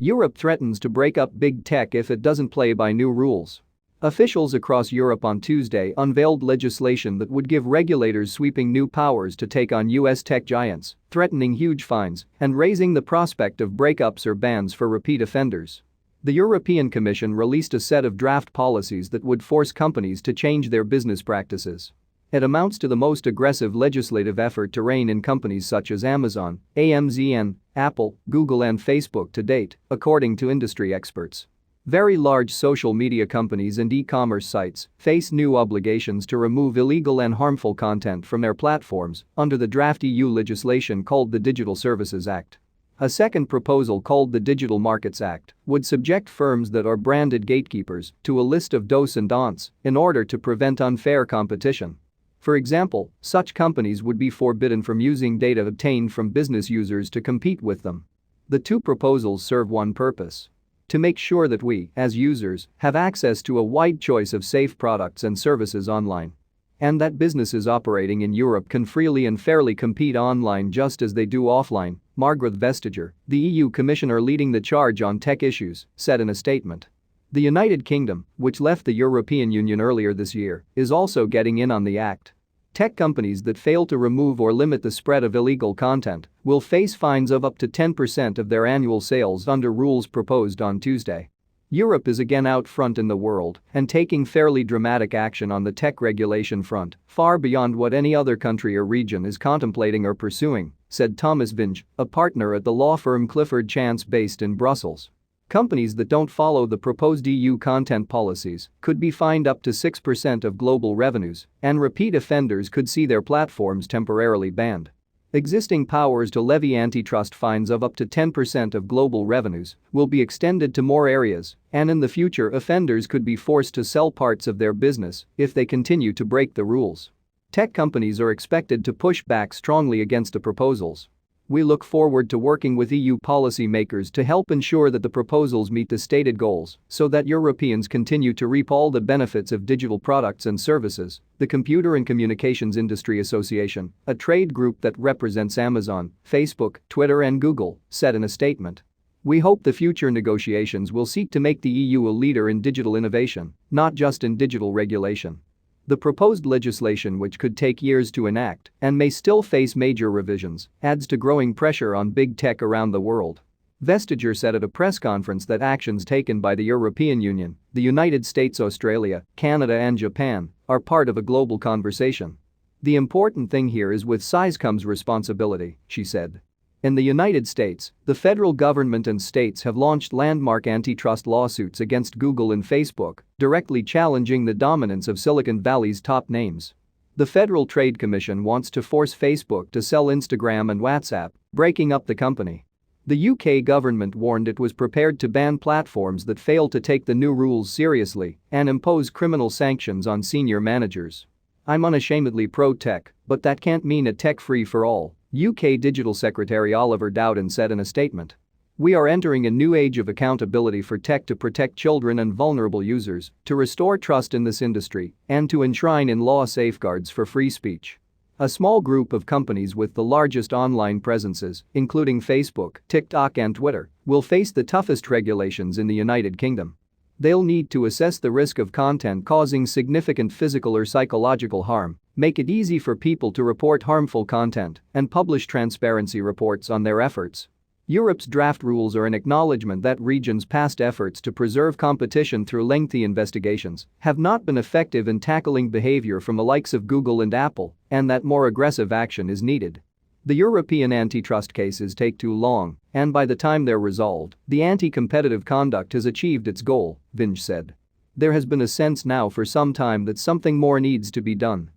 Europe threatens to break up big tech if it doesn't play by new rules. Officials across Europe on Tuesday unveiled legislation that would give regulators sweeping new powers to take on US tech giants, threatening huge fines and raising the prospect of breakups or bans for repeat offenders. The European Commission released a set of draft policies that would force companies to change their business practices. It amounts to the most aggressive legislative effort to rein in companies such as Amazon, AMZN, Apple, Google and Facebook to date, according to industry experts. Very large social media companies and e-commerce sites face new obligations to remove illegal and harmful content from their platforms under the draft EU legislation called the Digital Services Act. A second proposal called the Digital Markets Act would subject firms that are branded gatekeepers to a list of dos and don'ts in order to prevent unfair competition. For example, such companies would be forbidden from using data obtained from business users to compete with them. The two proposals serve one purpose: to make sure that we, as users, have access to a wide choice of safe products and services online. And that businesses operating in Europe can freely and fairly compete online just as they do offline, Margrethe Vestager, the EU Commissioner leading the charge on tech issues, said in a statement. The United Kingdom, which left the European Union earlier this year, is also getting in on the act. Tech companies that fail to remove or limit the spread of illegal content will face fines of up to 10% of their annual sales under rules proposed on Tuesday. Europe is again out front in the world and taking fairly dramatic action on the tech regulation front, far beyond what any other country or region is contemplating or pursuing, said Thomas Vinge, a partner at the law firm Clifford Chance based in Brussels. Companies that don't follow the proposed EU content policies could be fined up to 6% of global revenues, and repeat offenders could see their platforms temporarily banned. Existing powers to levy antitrust fines of up to 10% of global revenues will be extended to more areas, and in the future offenders could be forced to sell parts of their business if they continue to break the rules. Tech companies are expected to push back strongly against the proposals. We look forward to working with EU policymakers to help ensure that the proposals meet the stated goals so that Europeans continue to reap all the benefits of digital products and services, the Computer and Communications Industry Association, a trade group that represents Amazon, Facebook, Twitter and Google, said in a statement. We hope the future negotiations will seek to make the EU a leader in digital innovation, not just in digital regulation. The proposed legislation, which could take years to enact and may still face major revisions, adds to growing pressure on big tech around the world. Vestager said at a press conference that actions taken by the European Union, the United States, Australia, Canada and Japan are part of a global conversation. The important thing here is with size comes responsibility, she said. In the United States, the federal government and states have launched landmark antitrust lawsuits against Google and Facebook, directly challenging the dominance of Silicon Valley's top names. The Federal Trade Commission wants to force Facebook to sell Instagram and WhatsApp, breaking up the company. The UK government warned it was prepared to ban platforms that fail to take the new rules seriously and impose criminal sanctions on senior managers. I'm unashamedly pro-tech, but that can't mean a tech-free for all, UK Digital Secretary Oliver Dowden said in a statement. We are entering a new age of accountability for tech to protect children and vulnerable users, to restore trust in this industry, and to enshrine in law safeguards for free speech. A small group of companies with the largest online presences, including Facebook, TikTok and Twitter, will face the toughest regulations in the United Kingdom. They'll need to assess the risk of content causing significant physical or psychological harm, make it easy for people to report harmful content, and publish transparency reports on their efforts. Europe's draft rules are an acknowledgement that regions' past efforts to preserve competition through lengthy investigations have not been effective in tackling behavior from the likes of Google and Apple, and that more aggressive action is needed. The European antitrust cases take too long, and by the time they're resolved, the anti-competitive conduct has achieved its goal, Vinge said. There has been a sense now for some time that something more needs to be done.